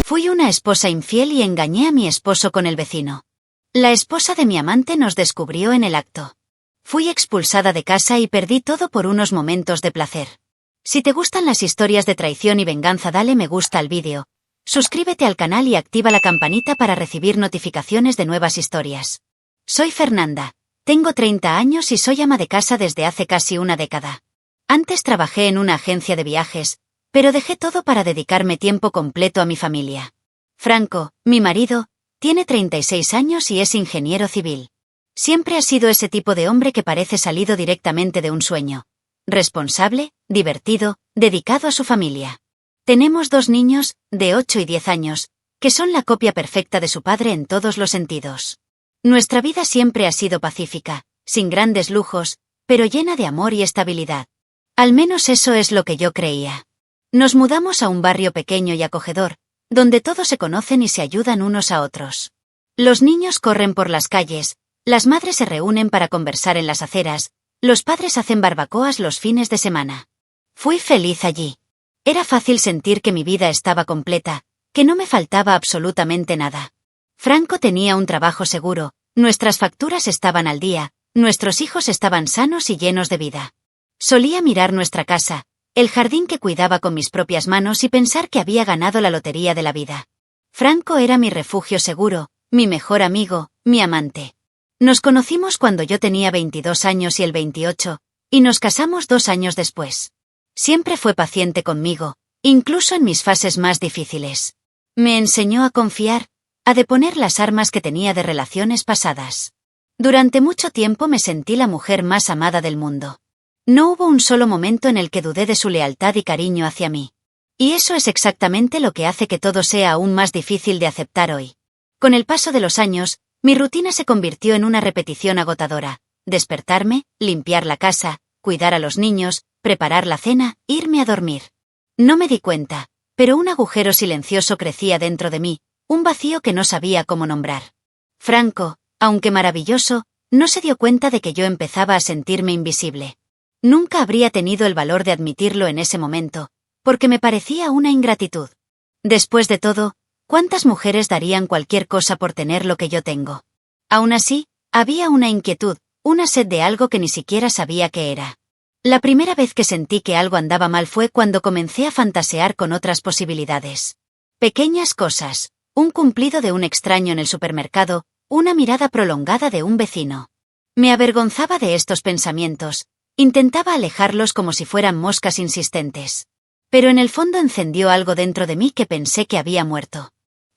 Fui una esposa infiel y engañé a mi esposo con el vecino. La esposa de mi amante nos descubrió en el acto. Fui expulsada de casa y perdí todo por unos momentos de placer. Si te gustan las historias de traición y venganza, dale me gusta al vídeo. Suscríbete al canal y activa la campanita para recibir notificaciones de nuevas historias. Soy Fernanda. Tengo 30 años y soy ama de casa desde hace casi una década. Antes trabajé en una agencia de viajes, pero dejé todo para dedicarme tiempo completo a mi familia. Franco, mi marido, tiene 36 años y es ingeniero civil. Siempre ha sido ese tipo de hombre que parece salido directamente de un sueño. Responsable, divertido, dedicado a su familia. Tenemos 2 niños, de 8 y 10 años, que son la copia perfecta de su padre en todos los sentidos. Nuestra vida siempre ha sido pacífica, sin grandes lujos, pero llena de amor y estabilidad. Al menos eso es lo que yo creía. Nos mudamos a un barrio pequeño y acogedor, donde todos se conocen y se ayudan unos a otros. Los niños corren por las calles, las madres se reúnen para conversar en las aceras, los padres hacen barbacoas los fines de semana. Fui feliz allí. Era fácil sentir que mi vida estaba completa, que no me faltaba absolutamente nada. Franco tenía un trabajo seguro, nuestras facturas estaban al día, nuestros hijos estaban sanos y llenos de vida. Solía mirar nuestra casa, el jardín que cuidaba con mis propias manos y pensar que había ganado la lotería de la vida. Franco era mi refugio seguro, mi mejor amigo, mi amante. Nos conocimos cuando yo tenía 22 años y él 28, y nos casamos 2 años después. Siempre fue paciente conmigo, incluso en mis fases más difíciles. Me enseñó a confiar, a deponer las armas que tenía de relaciones pasadas. Durante mucho tiempo me sentí la mujer más amada del mundo. No hubo un solo momento en el que dudé de su lealtad y cariño hacia mí. Y eso es exactamente lo que hace que todo sea aún más difícil de aceptar hoy. Con el paso de los años, mi rutina se convirtió en una repetición agotadora. Despertarme, limpiar la casa, cuidar a los niños, preparar la cena, irme a dormir. No me di cuenta, pero un agujero silencioso crecía dentro de mí, un vacío que no sabía cómo nombrar. Franco, aunque maravilloso, no se dio cuenta de que yo empezaba a sentirme invisible. Nunca habría tenido el valor de admitirlo en ese momento, porque me parecía una ingratitud. Después de todo, ¿cuántas mujeres darían cualquier cosa por tener lo que yo tengo? Aún así, había una inquietud, una sed de algo que ni siquiera sabía qué era. La primera vez que sentí que algo andaba mal fue cuando comencé a fantasear con otras posibilidades. Pequeñas cosas, un cumplido de un extraño en el supermercado, una mirada prolongada de un vecino. Me avergonzaba de estos pensamientos, intentaba alejarlos como si fueran moscas insistentes. Pero en el fondo encendió algo dentro de mí que pensé que había muerto.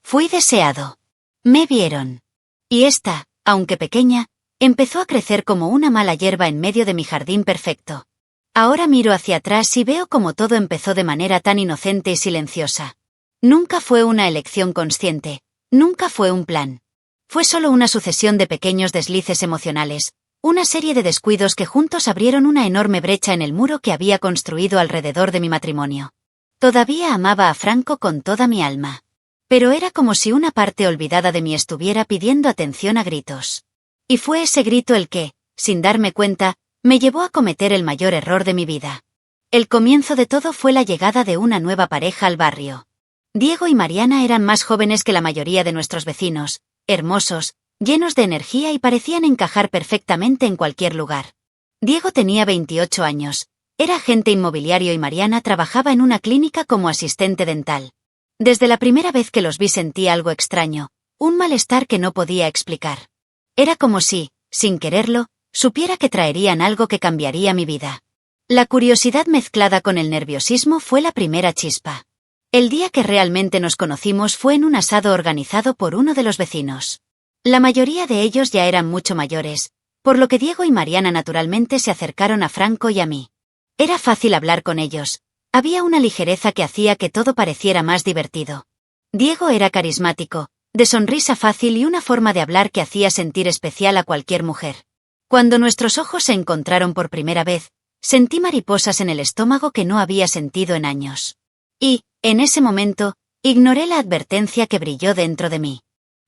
Fui deseado. Me vieron. Y esta, aunque pequeña, empezó a crecer como una mala hierba en medio de mi jardín perfecto. Ahora miro hacia atrás y veo cómo todo empezó de manera tan inocente y silenciosa. Nunca fue una elección consciente, nunca fue un plan. Fue solo una sucesión de pequeños deslices emocionales, una serie de descuidos que juntos abrieron una enorme brecha en el muro que había construido alrededor de mi matrimonio. Todavía amaba a Franco con toda mi alma. Pero era como si una parte olvidada de mí estuviera pidiendo atención a gritos. Y fue ese grito el que, sin darme cuenta, me llevó a cometer el mayor error de mi vida. El comienzo de todo fue la llegada de una nueva pareja al barrio. Diego y Mariana eran más jóvenes que la mayoría de nuestros vecinos, hermosos, llenos de energía y parecían encajar perfectamente en cualquier lugar. Diego tenía 28 años, era agente inmobiliario y Mariana trabajaba en una clínica como asistente dental. Desde la primera vez que los vi sentí algo extraño, un malestar que no podía explicar. Era como si, sin quererlo, supiera que traerían algo que cambiaría mi vida. La curiosidad mezclada con el nerviosismo fue la primera chispa. El día que realmente nos conocimos fue en un asado organizado por uno de los vecinos. La mayoría de ellos ya eran mucho mayores, por lo que Diego y Mariana naturalmente se acercaron a Franco y a mí. Era fácil hablar con ellos, había una ligereza que hacía que todo pareciera más divertido. Diego era carismático, de sonrisa fácil y una forma de hablar que hacía sentir especial a cualquier mujer. Cuando nuestros ojos se encontraron por primera vez, sentí mariposas en el estómago que no había sentido en años. Y, en ese momento, ignoré la advertencia que brilló dentro de mí.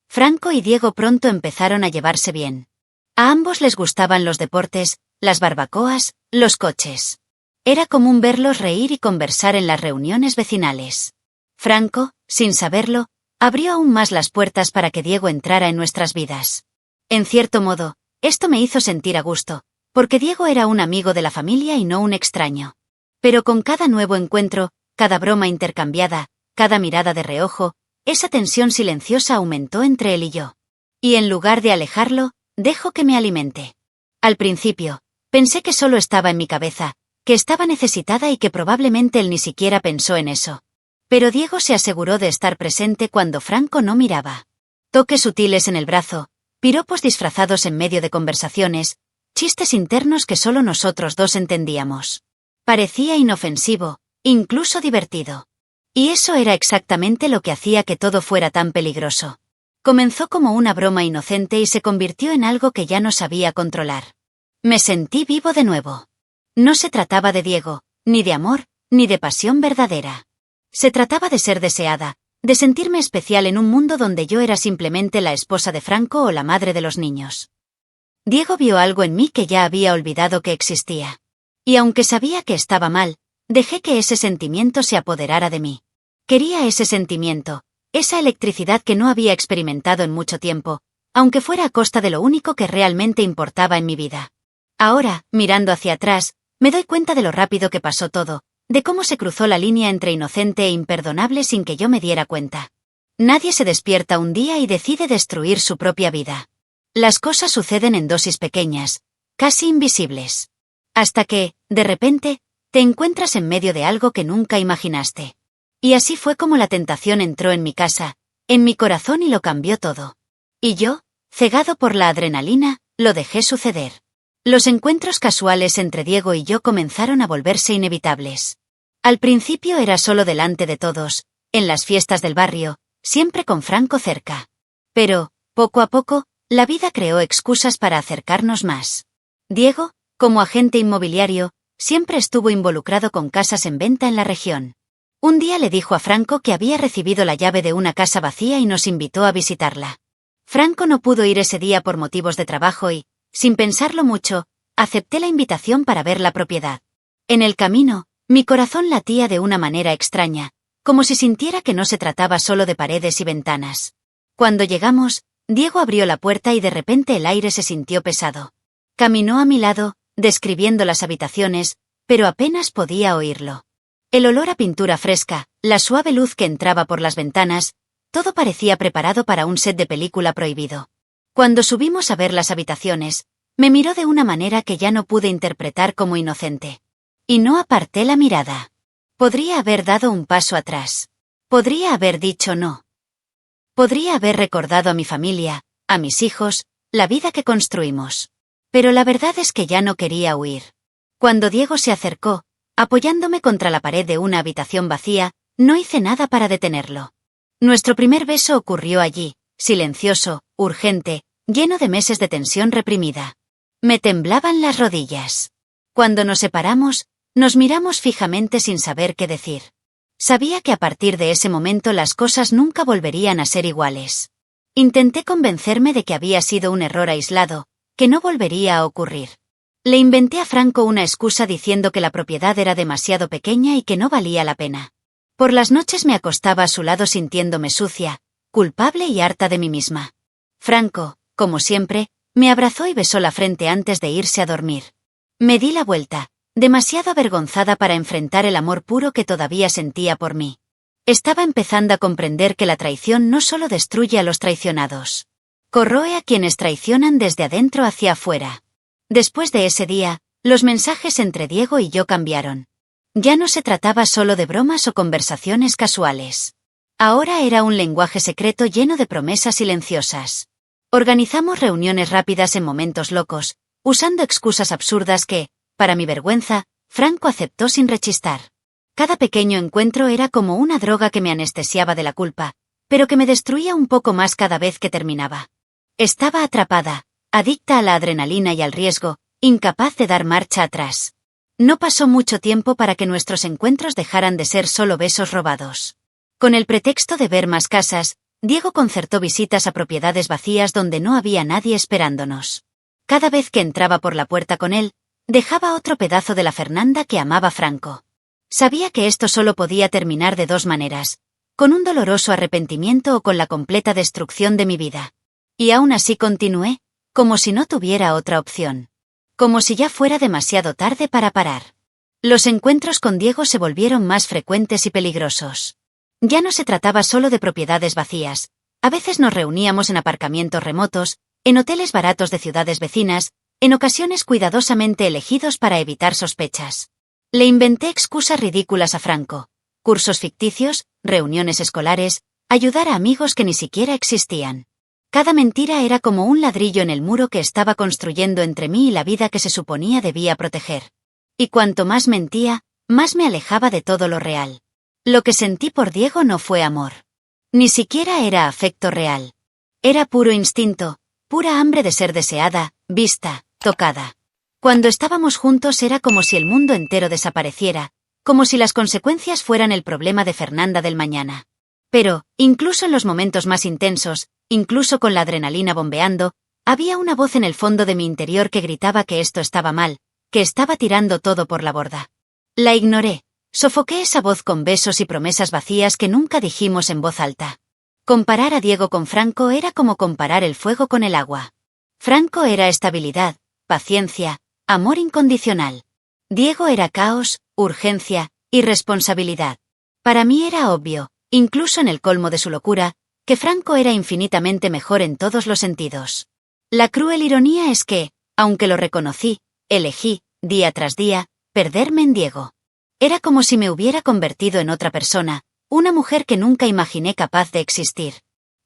Franco y Diego pronto empezaron a llevarse bien. A ambos les gustaban los deportes, las barbacoas, los coches. Era común verlos reír y conversar en las reuniones vecinales. Franco, sin saberlo, abrió aún más las puertas para que Diego entrara en nuestras vidas. En cierto modo, esto me hizo sentir a gusto, porque Diego era un amigo de la familia y no un extraño. Pero con cada nuevo encuentro, cada broma intercambiada, cada mirada de reojo, esa tensión silenciosa aumentó entre él y yo. Y en lugar de alejarlo, dejo que me alimente. Al principio, pensé que solo estaba en mi cabeza, que estaba necesitada y que probablemente él ni siquiera pensó en eso. Pero Diego se aseguró de estar presente cuando Franco no miraba. Toques sutiles en el brazo, piropos disfrazados en medio de conversaciones, chistes internos que solo nosotros dos entendíamos. Parecía inofensivo, incluso divertido. Y eso era exactamente lo que hacía que todo fuera tan peligroso. Comenzó como una broma inocente y se convirtió en algo que ya no sabía controlar. Me sentí vivo de nuevo. No se trataba de Diego, ni de amor, ni de pasión verdadera. Se trataba de ser deseada, de sentirme especial en un mundo donde yo era simplemente la esposa de Franco o la madre de los niños. Diego vio algo en mí que ya había olvidado que existía. Y aunque sabía que estaba mal, dejé que ese sentimiento se apoderara de mí. Quería ese sentimiento, esa electricidad que no había experimentado en mucho tiempo, aunque fuera a costa de lo único que realmente importaba en mi vida. Ahora, mirando hacia atrás, me doy cuenta de lo rápido que pasó todo, de cómo se cruzó la línea entre inocente e imperdonable sin que yo me diera cuenta. Nadie se despierta un día y decide destruir su propia vida. Las cosas suceden en dosis pequeñas, casi invisibles. Hasta que, de repente, te encuentras en medio de algo que nunca imaginaste. Y así fue como la tentación entró en mi casa, en mi corazón y lo cambió todo. Y yo, cegado por la adrenalina, lo dejé suceder. Los encuentros casuales entre Diego y yo comenzaron a volverse inevitables. Al principio era solo delante de todos, en las fiestas del barrio, siempre con Franco cerca. Pero, poco a poco, la vida creó excusas para acercarnos más. Diego, como agente inmobiliario, siempre estuvo involucrado con casas en venta en la región. Un día le dijo a Franco que había recibido la llave de una casa vacía y nos invitó a visitarla. Franco no pudo ir ese día por motivos de trabajo y, sin pensarlo mucho, acepté la invitación para ver la propiedad. En el camino, mi corazón latía de una manera extraña, como si sintiera que no se trataba solo de paredes y ventanas. Cuando llegamos, Diego abrió la puerta y de repente el aire se sintió pesado. Caminó a mi lado, describiendo las habitaciones, pero apenas podía oírlo. El olor a pintura fresca, la suave luz que entraba por las ventanas, todo parecía preparado para un set de película prohibido. Cuando subimos a ver las habitaciones, me miró de una manera que ya no pude interpretar como inocente. Y no aparté la mirada. Podría haber dado un paso atrás. Podría haber dicho no. Podría haber recordado a mi familia, a mis hijos, la vida que construimos. Pero la verdad es que ya no quería huir. Cuando Diego se acercó, apoyándome contra la pared de una habitación vacía, no hice nada para detenerlo. Nuestro primer beso ocurrió allí, silencioso, urgente, lleno de meses de tensión reprimida. Me temblaban las rodillas. Cuando nos separamos, nos miramos fijamente sin saber qué decir. Sabía que a partir de ese momento las cosas nunca volverían a ser iguales. Intenté convencerme de que había sido un error aislado, que no volvería a ocurrir. Le inventé a Franco una excusa diciendo que la propiedad era demasiado pequeña y que no valía la pena. Por las noches me acostaba a su lado sintiéndome sucia, culpable y harta de mí misma. Franco, como siempre, me abrazó y besó la frente antes de irse a dormir. Me di la vuelta, demasiado avergonzada para enfrentar el amor puro que todavía sentía por mí. Estaba empezando a comprender que la traición no solo destruye a los traicionados. Corroe a quienes traicionan desde adentro hacia afuera. Después de ese día, los mensajes entre Diego y yo cambiaron. Ya no se trataba solo de bromas o conversaciones casuales. Ahora era un lenguaje secreto lleno de promesas silenciosas. Organizamos reuniones rápidas en momentos locos, usando excusas absurdas que, para mi vergüenza, Franco aceptó sin rechistar. Cada pequeño encuentro era como una droga que me anestesiaba de la culpa, pero que me destruía un poco más cada vez que terminaba. Estaba atrapada, adicta a la adrenalina y al riesgo, incapaz de dar marcha atrás. No pasó mucho tiempo para que nuestros encuentros dejaran de ser solo besos robados. Con el pretexto de ver más casas, Diego concertó visitas a propiedades vacías donde no había nadie esperándonos. Cada vez que entraba por la puerta con él, dejaba otro pedazo de la Fernanda que amaba Franco. Sabía que esto solo podía terminar de dos maneras: con un doloroso arrepentimiento o con la completa destrucción de mi vida. Y aún así continué, como si no tuviera otra opción. Como si ya fuera demasiado tarde para parar. Los encuentros con Diego se volvieron más frecuentes y peligrosos. Ya no se trataba solo de propiedades vacías. A veces nos reuníamos en aparcamientos remotos, en hoteles baratos de ciudades vecinas, en ocasiones cuidadosamente elegidos para evitar sospechas. Le inventé excusas ridículas a Franco. Cursos ficticios, reuniones escolares, ayudar a amigos que ni siquiera existían. Cada mentira era como un ladrillo en el muro que estaba construyendo entre mí y la vida que se suponía debía proteger. Y cuanto más mentía, más me alejaba de todo lo real. Lo que sentí por Diego no fue amor. Ni siquiera era afecto real. Era puro instinto, pura hambre de ser deseada, vista, tocada. Cuando estábamos juntos era como si el mundo entero desapareciera, como si las consecuencias fueran el problema de Fernanda del mañana. Pero, incluso en los momentos más intensos, incluso con la adrenalina bombeando, había una voz en el fondo de mi interior que gritaba que esto estaba mal, que estaba tirando todo por la borda. La ignoré, sofoqué esa voz con besos y promesas vacías que nunca dijimos en voz alta. Comparar a Diego con Franco era como comparar el fuego con el agua. Franco era estabilidad, paciencia, amor incondicional. Diego era caos, urgencia, irresponsabilidad. Para mí era obvio, incluso en el colmo de su locura, que Franco era infinitamente mejor en todos los sentidos. La cruel ironía es que, aunque lo reconocí, elegí, día tras día, perderme en Diego. Era como si me hubiera convertido en otra persona, una mujer que nunca imaginé capaz de existir.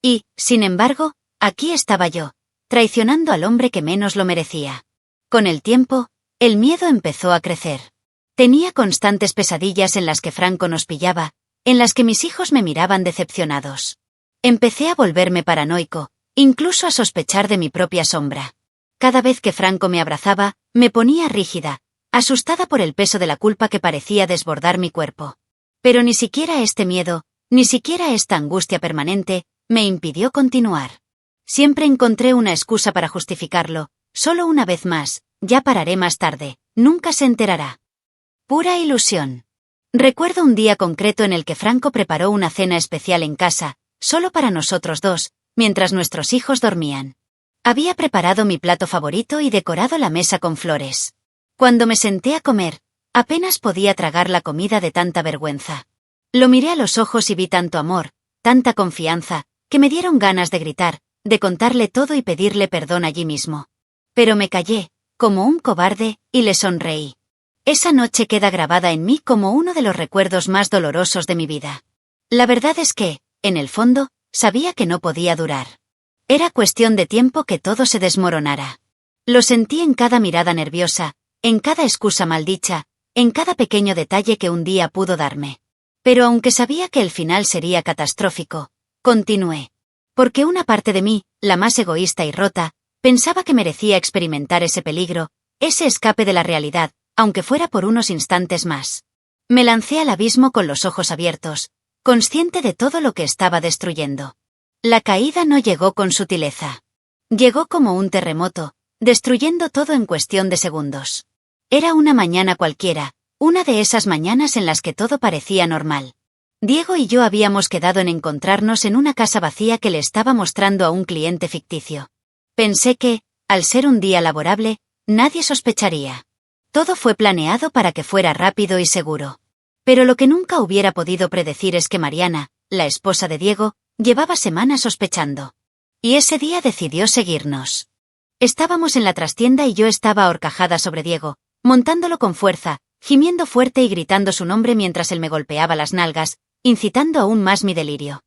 Y, sin embargo, aquí estaba yo, traicionando al hombre que menos lo merecía. Con el tiempo, el miedo empezó a crecer. Tenía constantes pesadillas en las que Franco nos pillaba, en las que mis hijos me miraban decepcionados. Empecé a volverme paranoico, incluso a sospechar de mi propia sombra. Cada vez que Franco me abrazaba, me ponía rígida, asustada por el peso de la culpa que parecía desbordar mi cuerpo. Pero ni siquiera este miedo, ni siquiera esta angustia permanente, me impidió continuar. Siempre encontré una excusa para justificarlo, solo una vez más, ya pararé más tarde, nunca se enterará. Pura ilusión. Recuerdo un día concreto en el que Franco preparó una cena especial en casa, solo para nosotros dos, mientras nuestros hijos dormían. Había preparado mi plato favorito y decorado la mesa con flores. Cuando me senté a comer, apenas podía tragar la comida de tanta vergüenza. Lo miré a los ojos y vi tanto amor, tanta confianza, que me dieron ganas de gritar, de contarle todo y pedirle perdón allí mismo. Pero me callé, como un cobarde, y le sonreí. Esa noche queda grabada en mí como uno de los recuerdos más dolorosos de mi vida. La verdad es que, en el fondo, sabía que no podía durar. Era cuestión de tiempo que todo se desmoronara. Lo sentí en cada mirada nerviosa, en cada excusa maldicha, en cada pequeño detalle que un día pudo darme. Pero aunque sabía que el final sería catastrófico, continué. Porque una parte de mí, la más egoísta y rota, pensaba que merecía experimentar ese peligro, ese escape de la realidad, aunque fuera por unos instantes más. Me lancé al abismo con los ojos abiertos, consciente de todo lo que estaba destruyendo. La caída no llegó con sutileza. Llegó como un terremoto, destruyendo todo en cuestión de segundos. Era una mañana cualquiera, una de esas mañanas en las que todo parecía normal. Diego y yo habíamos quedado en encontrarnos en una casa vacía que le estaba mostrando a un cliente ficticio. Pensé que, al ser un día laborable, nadie sospecharía. Todo fue planeado para que fuera rápido y seguro. Pero lo que nunca hubiera podido predecir es que Mariana, la esposa de Diego, llevaba semanas sospechando. Y ese día decidió seguirnos. Estábamos en la trastienda y yo estaba ahorcajada sobre Diego, montándolo con fuerza, gimiendo fuerte y gritando su nombre mientras él me golpeaba las nalgas, incitando aún más mi delirio.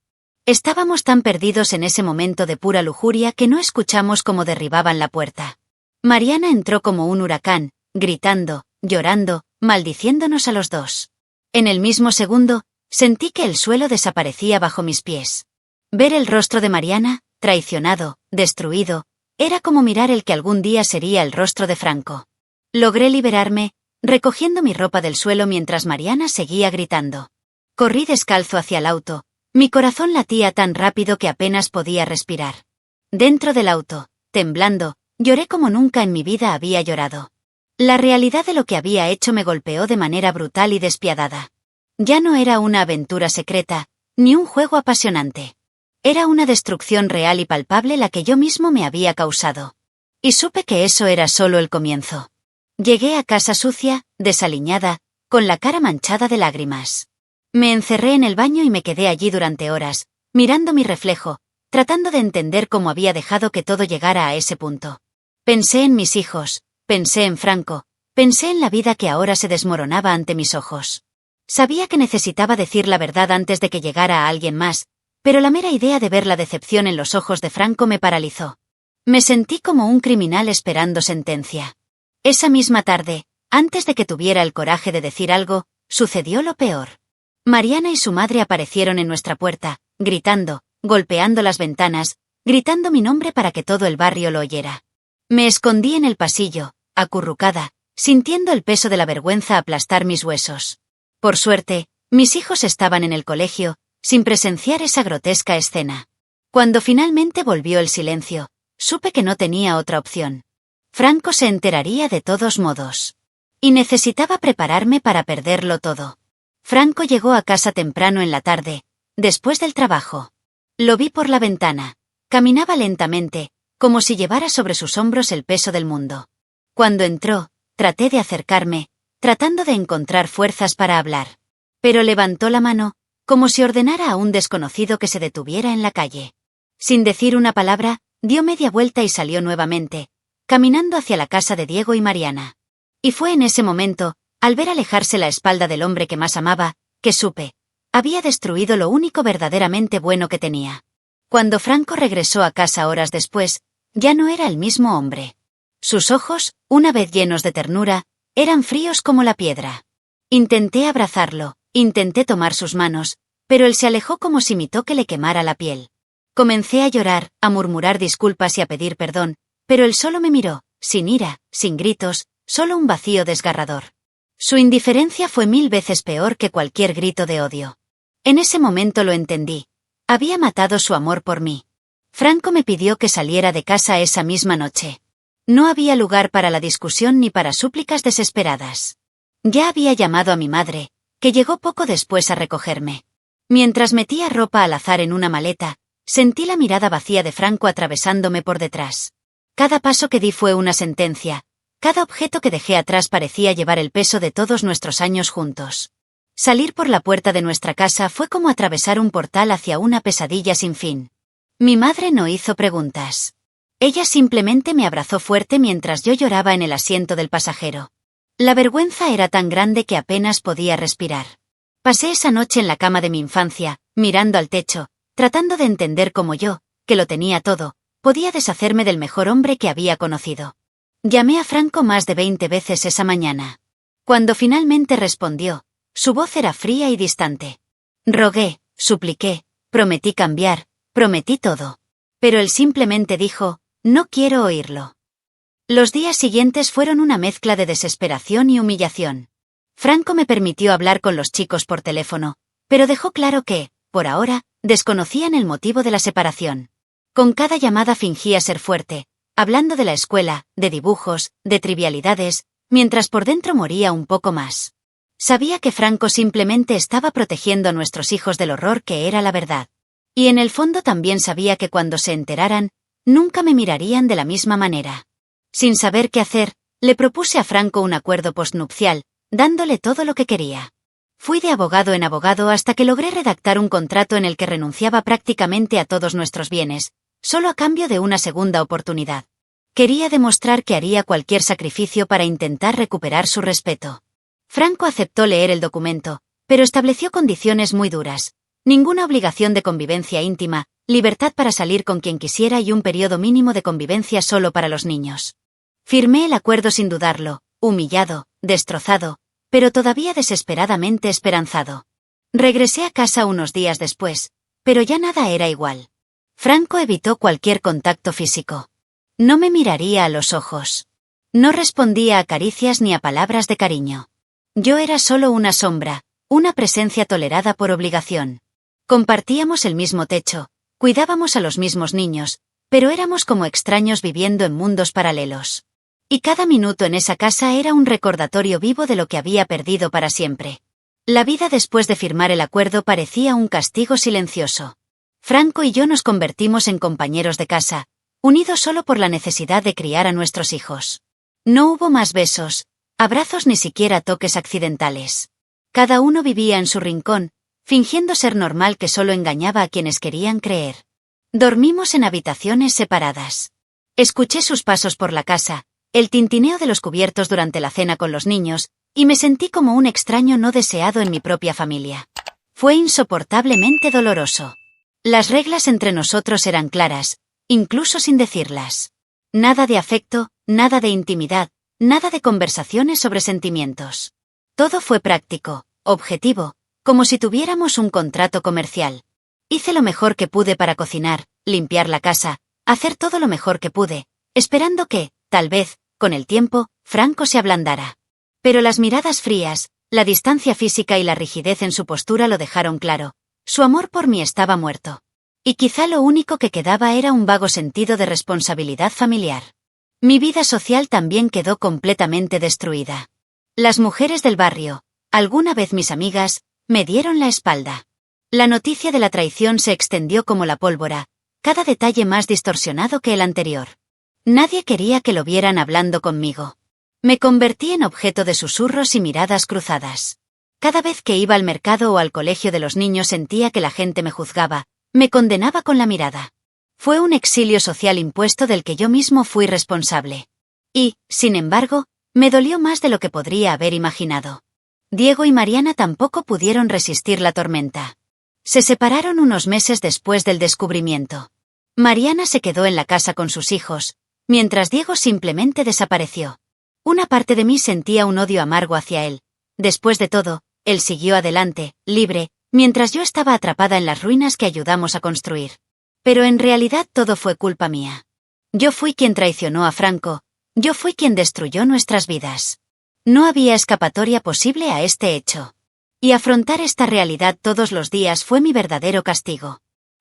Estábamos tan perdidos en ese momento de pura lujuria que no escuchamos cómo derribaban la puerta. Mariana entró como un huracán, gritando, llorando, maldiciéndonos a los dos. En el mismo segundo, sentí que el suelo desaparecía bajo mis pies. Ver el rostro de Mariana, traicionado, destruido, era como mirar el que algún día sería el rostro de Franco. Logré liberarme, recogiendo mi ropa del suelo mientras Mariana seguía gritando. Corrí descalzo hacia el auto, mi corazón latía tan rápido que apenas podía respirar. Dentro del auto, temblando, lloré como nunca en mi vida había llorado. La realidad de lo que había hecho me golpeó de manera brutal y despiadada. Ya no era una aventura secreta, ni un juego apasionante. Era una destrucción real y palpable la que yo mismo me había causado. Y supe que eso era solo el comienzo. Llegué a casa sucia, desaliñada, con la cara manchada de lágrimas. Me encerré en el baño y me quedé allí durante horas, mirando mi reflejo, tratando de entender cómo había dejado que todo llegara a ese punto. Pensé en mis hijos, pensé en Franco, pensé en la vida que ahora se desmoronaba ante mis ojos. Sabía que necesitaba decir la verdad antes de que llegara a alguien más, pero la mera idea de ver la decepción en los ojos de Franco me paralizó. Me sentí como un criminal esperando sentencia. Esa misma tarde, antes de que tuviera el coraje de decir algo, sucedió lo peor. Mariana y su madre aparecieron en nuestra puerta, gritando, golpeando las ventanas, gritando mi nombre para que todo el barrio lo oyera. Me escondí en el pasillo, acurrucada, sintiendo el peso de la vergüenza aplastar mis huesos. Por suerte, mis hijos estaban en el colegio, sin presenciar esa grotesca escena. Cuando finalmente volvió el silencio, supe que no tenía otra opción. Franco se enteraría de todos modos. Y necesitaba prepararme para perderlo todo. Franco llegó a casa temprano en la tarde, después del trabajo. Lo vi por la ventana. Caminaba lentamente, como si llevara sobre sus hombros el peso del mundo. Cuando entró, traté de acercarme, tratando de encontrar fuerzas para hablar. Pero levantó la mano, como si ordenara a un desconocido que se detuviera en la calle. Sin decir una palabra, dio media vuelta y salió nuevamente, caminando hacia la casa de Diego y Mariana. Y fue en ese momento, al ver alejarse la espalda del hombre que más amaba, que supe. Había destruido lo único verdaderamente bueno que tenía. Cuando Franco regresó a casa horas después, ya no era el mismo hombre. Sus ojos, una vez llenos de ternura, eran fríos como la piedra. Intenté abrazarlo, intenté tomar sus manos, pero él se alejó como si mi toque le quemara la piel. Comencé a llorar, a murmurar disculpas y a pedir perdón, pero él solo me miró, sin ira, sin gritos, solo un vacío desgarrador. Su indiferencia fue 1000 veces peor que cualquier grito de odio. En ese momento lo entendí. Había matado su amor por mí. Franco me pidió que saliera de casa esa misma noche. No había lugar para la discusión ni para súplicas desesperadas. Ya había llamado a mi madre, que llegó poco después a recogerme. Mientras metía ropa al azar en una maleta, sentí la mirada vacía de Franco atravesándome por detrás. Cada paso que di fue una sentencia. Cada objeto que dejé atrás parecía llevar el peso de todos nuestros años juntos. Salir por la puerta de nuestra casa fue como atravesar un portal hacia una pesadilla sin fin. Mi madre no hizo preguntas. Ella simplemente me abrazó fuerte mientras yo lloraba en el asiento del pasajero. La vergüenza era tan grande que apenas podía respirar. Pasé esa noche en la cama de mi infancia, mirando al techo, tratando de entender cómo yo, que lo tenía todo, podía deshacerme del mejor hombre que había conocido. Llamé a Franco más de 20 veces esa mañana. Cuando finalmente respondió, su voz era fría y distante. Rogué, supliqué, prometí cambiar, prometí todo. Pero él simplemente dijo, no quiero oírlo. Los días siguientes fueron una mezcla de desesperación y humillación. Franco me permitió hablar con los chicos por teléfono, pero dejó claro que, por ahora, desconocían el motivo de la separación. Con cada llamada fingía ser fuerte, hablando de la escuela, de dibujos, de trivialidades, mientras por dentro moría un poco más. Sabía que Franco simplemente estaba protegiendo a nuestros hijos del horror que era la verdad. Y en el fondo también sabía que cuando se enteraran, nunca me mirarían de la misma manera. Sin saber qué hacer, le propuse a Franco un acuerdo postnupcial, dándole todo lo que quería. Fui de abogado en abogado hasta que logré redactar un contrato en el que renunciaba prácticamente a todos nuestros bienes, solo a cambio de una segunda oportunidad. Quería demostrar que haría cualquier sacrificio para intentar recuperar su respeto. Franco aceptó leer el documento, pero estableció condiciones muy duras. Ninguna obligación de convivencia íntima, libertad para salir con quien quisiera y un periodo mínimo de convivencia solo para los niños. Firmé el acuerdo sin dudarlo, humillado, destrozado, pero todavía desesperadamente esperanzado. Regresé a casa unos días después, pero ya nada era igual. Franco evitó cualquier contacto físico. No me miraría a los ojos. No respondía a caricias ni a palabras de cariño. Yo era solo una sombra, una presencia tolerada por obligación. Compartíamos el mismo techo, cuidábamos a los mismos niños, pero éramos como extraños viviendo en mundos paralelos. Y cada minuto en esa casa era un recordatorio vivo de lo que había perdido para siempre. La vida después de firmar el acuerdo parecía un castigo silencioso. Franco y yo nos convertimos en compañeros de casa, unidos solo por la necesidad de criar a nuestros hijos. No hubo más besos, abrazos ni siquiera toques accidentales. Cada uno vivía en su rincón, fingiendo ser normal que solo engañaba a quienes querían creer. Dormimos en habitaciones separadas. Escuché sus pasos por la casa, el tintineo de los cubiertos durante la cena con los niños, y me sentí como un extraño no deseado en mi propia familia. Fue insoportablemente doloroso. Las reglas entre nosotros eran claras, incluso sin decirlas. Nada de afecto, nada de intimidad, nada de conversaciones sobre sentimientos. Todo fue práctico, objetivo, como si tuviéramos un contrato comercial. Hice lo mejor que pude para cocinar, limpiar la casa, hacer todo lo mejor que pude, esperando que, tal vez, con el tiempo, Franco se ablandara. Pero las miradas frías, la distancia física y la rigidez en su postura lo dejaron claro. Su amor por mí estaba muerto. Y quizá lo único que quedaba era un vago sentido de responsabilidad familiar. Mi vida social también quedó completamente destruida. Las mujeres del barrio, alguna vez mis amigas, me dieron la espalda. La noticia de la traición se extendió como la pólvora, cada detalle más distorsionado que el anterior. Nadie quería que lo vieran hablando conmigo. Me convertí en objeto de susurros y miradas cruzadas. Cada vez que iba al mercado o al colegio de los niños sentía que la gente me juzgaba, me condenaba con la mirada. Fue un exilio social impuesto del que yo mismo fui responsable. Y, sin embargo, me dolió más de lo que podría haber imaginado. Diego y Mariana tampoco pudieron resistir la tormenta. Se separaron unos meses después del descubrimiento. Mariana se quedó en la casa con sus hijos, mientras Diego simplemente desapareció. Una parte de mí sentía un odio amargo hacia él. Después de todo, él siguió adelante, libre, mientras yo estaba atrapada en las ruinas que ayudamos a construir. Pero en realidad todo fue culpa mía. Yo fui quien traicionó a Franco, yo fui quien destruyó nuestras vidas. No había escapatoria posible a este hecho. Y afrontar esta realidad todos los días fue mi verdadero castigo.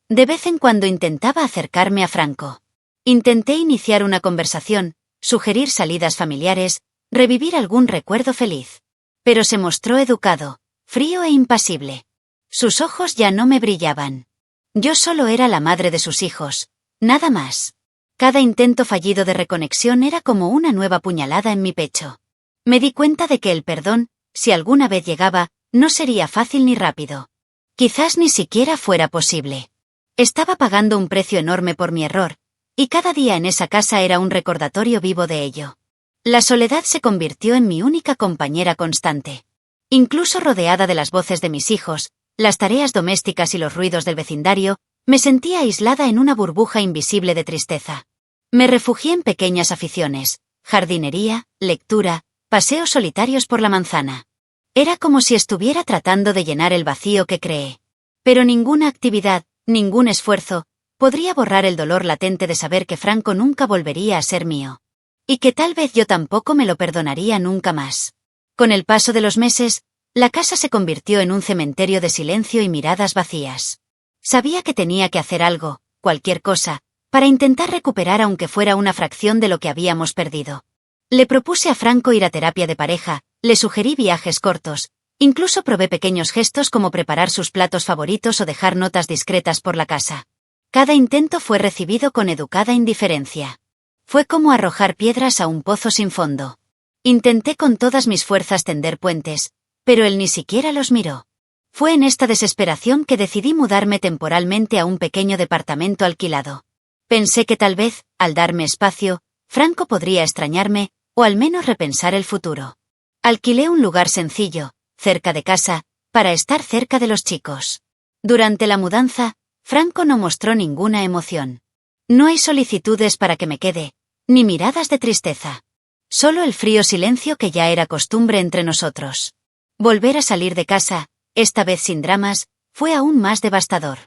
De vez en cuando intentaba acercarme a Franco. Intenté iniciar una conversación, sugerir salidas familiares, revivir algún recuerdo feliz. Pero se mostró educado, frío e impasible. Sus ojos ya no me brillaban. Yo solo era la madre de sus hijos, nada más. Cada intento fallido de reconexión era como una nueva puñalada en mi pecho. Me di cuenta de que el perdón, si alguna vez llegaba, no sería fácil ni rápido. Quizás ni siquiera fuera posible. Estaba pagando un precio enorme por mi error, y cada día en esa casa era un recordatorio vivo de ello. La soledad se convirtió en mi única compañera constante. Incluso rodeada de las voces de mis hijos, las tareas domésticas y los ruidos del vecindario, me sentía aislada en una burbuja invisible de tristeza. Me refugié en pequeñas aficiones, jardinería, lectura, paseos solitarios por la manzana. Era como si estuviera tratando de llenar el vacío que creé. Pero ninguna actividad, ningún esfuerzo, podría borrar el dolor latente de saber que Franco nunca volvería a ser mío. Y que tal vez yo tampoco me lo perdonaría nunca más. Con el paso de los meses, la casa se convirtió en un cementerio de silencio y miradas vacías. Sabía que tenía que hacer algo, cualquier cosa, para intentar recuperar aunque fuera una fracción de lo que habíamos perdido. Le propuse a Franco ir a terapia de pareja, le sugerí viajes cortos, incluso probé pequeños gestos como preparar sus platos favoritos o dejar notas discretas por la casa. Cada intento fue recibido con educada indiferencia. Fue como arrojar piedras a un pozo sin fondo. Intenté con todas mis fuerzas tender puentes, pero él ni siquiera los miró. Fue en esta desesperación que decidí mudarme temporalmente a un pequeño departamento alquilado. Pensé que tal vez, al darme espacio, Franco podría extrañarme, o al menos repensar el futuro. Alquilé un lugar sencillo, cerca de casa, para estar cerca de los chicos. Durante la mudanza, Franco no mostró ninguna emoción. No hay solicitudes para que me quede, ni miradas de tristeza. Solo el frío silencio que ya era costumbre entre nosotros. Volver a salir de casa, esta vez sin dramas, fue aún más devastador.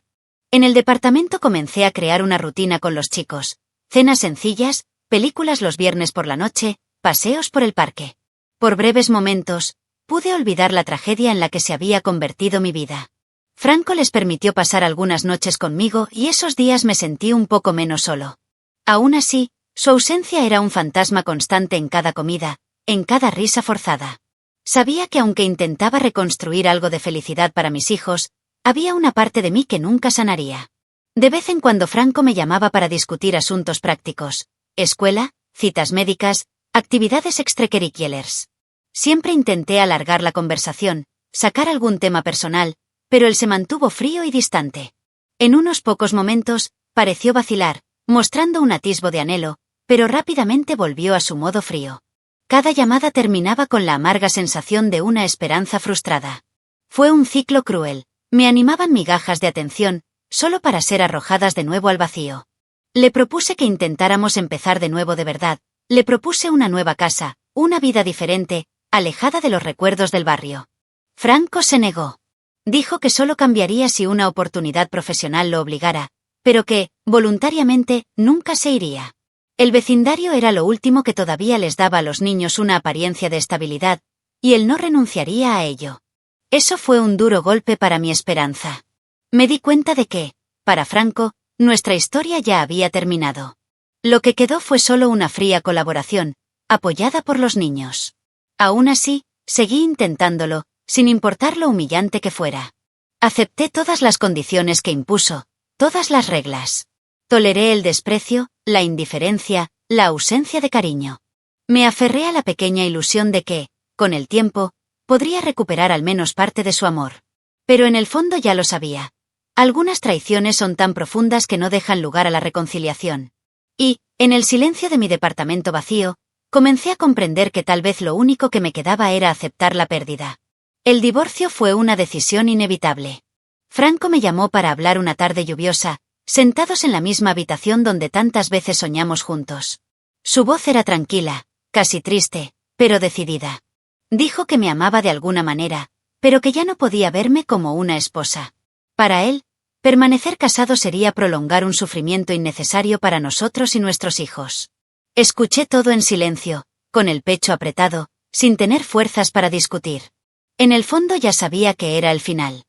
En el departamento comencé a crear una rutina con los chicos. Cenas sencillas, películas los viernes por la noche, paseos por el parque. Por breves momentos, pude olvidar la tragedia en la que se había convertido mi vida. Franco les permitió pasar algunas noches conmigo y esos días me sentí un poco menos solo. Aún así, su ausencia era un fantasma constante en cada comida, en cada risa forzada. Sabía que aunque intentaba reconstruir algo de felicidad para mis hijos, había una parte de mí que nunca sanaría. De vez en cuando Franco me llamaba para discutir asuntos prácticos: escuela, citas médicas, actividades extracurriculares. Siempre intenté alargar la conversación, sacar algún tema personal, pero él se mantuvo frío y distante. En unos pocos momentos, pareció vacilar, mostrando un atisbo de anhelo, pero rápidamente volvió a su modo frío. Cada llamada terminaba con la amarga sensación de una esperanza frustrada. Fue un ciclo cruel. Me animaban migajas de atención, solo para ser arrojadas de nuevo al vacío. Le propuse que intentáramos empezar de nuevo de verdad. Le propuse una nueva casa, una vida diferente, alejada de los recuerdos del barrio. Franco se negó. Dijo que solo cambiaría si una oportunidad profesional lo obligara, pero que, voluntariamente, nunca se iría. El vecindario era lo último que todavía les daba a los niños una apariencia de estabilidad, y él no renunciaría a ello. Eso fue un duro golpe para mi esperanza. Me di cuenta de que, para Franco, nuestra historia ya había terminado. Lo que quedó fue solo una fría colaboración, apoyada por los niños. Aún así, seguí intentándolo, sin importar lo humillante que fuera. Acepté todas las condiciones que impuso, todas las reglas. Toleré el desprecio, la indiferencia, la ausencia de cariño. Me aferré a la pequeña ilusión de que, con el tiempo, podría recuperar al menos parte de su amor. Pero en el fondo ya lo sabía. Algunas traiciones son tan profundas que no dejan lugar a la reconciliación. Y, en el silencio de mi departamento vacío, comencé a comprender que tal vez lo único que me quedaba era aceptar la pérdida. El divorcio fue una decisión inevitable. Franco me llamó para hablar una tarde lluviosa, sentados en la misma habitación donde tantas veces soñamos juntos. Su voz era tranquila, casi triste, pero decidida. Dijo que me amaba de alguna manera, pero que ya no podía verme como una esposa. Para él, permanecer casado sería prolongar un sufrimiento innecesario para nosotros y nuestros hijos. Escuché todo en silencio, con el pecho apretado, sin tener fuerzas para discutir. En el fondo ya sabía que era el final.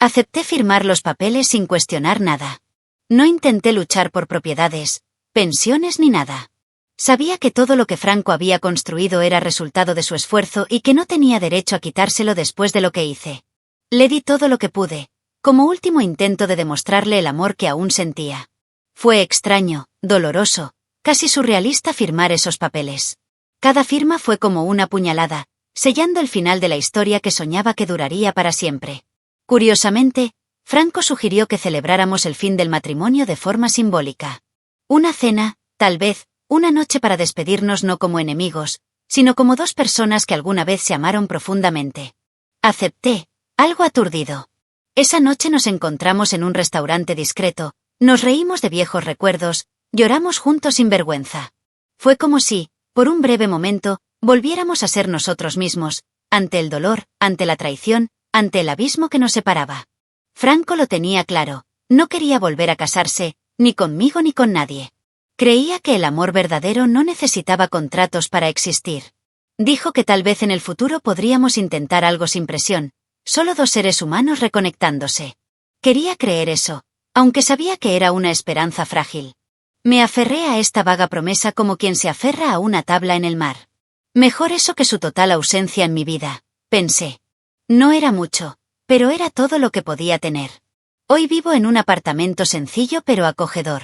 Acepté firmar los papeles sin cuestionar nada. No intenté luchar por propiedades, pensiones ni nada. Sabía que todo lo que Franco había construido era resultado de su esfuerzo y que no tenía derecho a quitárselo después de lo que hice. Le di todo lo que pude, como último intento de demostrarle el amor que aún sentía. Fue extraño, doloroso, casi surrealista firmar esos papeles. Cada firma fue como una puñalada, sellando el final de la historia que soñaba que duraría para siempre. Curiosamente, Franco sugirió que celebráramos el fin del matrimonio de forma simbólica. Una cena, tal vez, una noche para despedirnos no como enemigos, sino como dos personas que alguna vez se amaron profundamente. Acepté, algo aturdido. Esa noche nos encontramos en un restaurante discreto, nos reímos de viejos recuerdos, lloramos juntos sin vergüenza. Fue como si, por un breve momento, volviéramos a ser nosotros mismos, ante el dolor, ante la traición, ante el abismo que nos separaba. Franco lo tenía claro, no quería volver a casarse, ni conmigo ni con nadie. Creía que el amor verdadero no necesitaba contratos para existir. Dijo que tal vez en el futuro podríamos intentar algo sin presión, solo dos seres humanos reconectándose. Quería creer eso, aunque sabía que era una esperanza frágil. Me aferré a esta vaga promesa como quien se aferra a una tabla en el mar. Mejor eso que su total ausencia en mi vida, pensé. No era mucho, pero era todo lo que podía tener. Hoy vivo en un apartamento sencillo pero acogedor.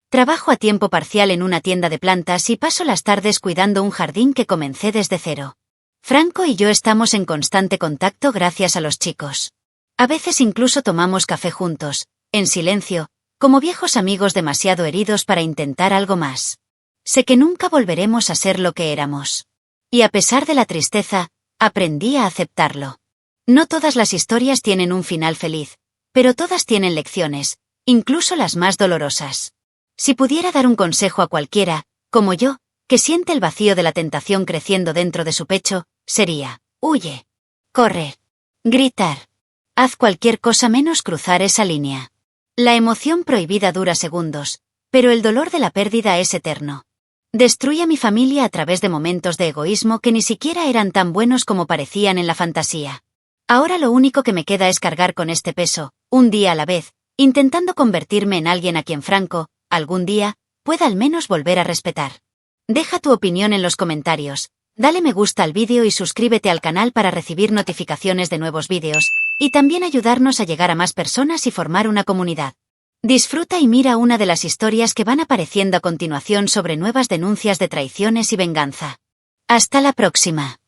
Trabajo a tiempo parcial en una tienda de plantas y paso las tardes cuidando un jardín que comencé desde cero. Franco y yo estamos en constante contacto gracias a los chicos. A veces incluso tomamos café juntos, en silencio, como viejos amigos demasiado heridos para intentar algo más. Sé que nunca volveremos a ser lo que éramos. Y a pesar de la tristeza, aprendí a aceptarlo. No todas las historias tienen un final feliz, pero todas tienen lecciones, incluso las más dolorosas. Si pudiera dar un consejo a cualquiera, como yo, que siente el vacío de la tentación creciendo dentro de su pecho, sería: huye, correr, gritar. Haz cualquier cosa menos cruzar esa línea. La emoción prohibida dura segundos, pero el dolor de la pérdida es eterno. Destruí a mi familia a través de momentos de egoísmo que ni siquiera eran tan buenos como parecían en la fantasía. Ahora lo único que me queda es cargar con este peso, un día a la vez, intentando convertirme en alguien a quien Franco, algún día, pueda al menos volver a respetar. Deja tu opinión en los comentarios. Dale me gusta al vídeo y suscríbete al canal para recibir notificaciones de nuevos vídeos, y también ayudarnos a llegar a más personas y formar una comunidad. Disfruta y mira una de las historias que van apareciendo a continuación sobre nuevas denuncias de traiciones y venganza. Hasta la próxima.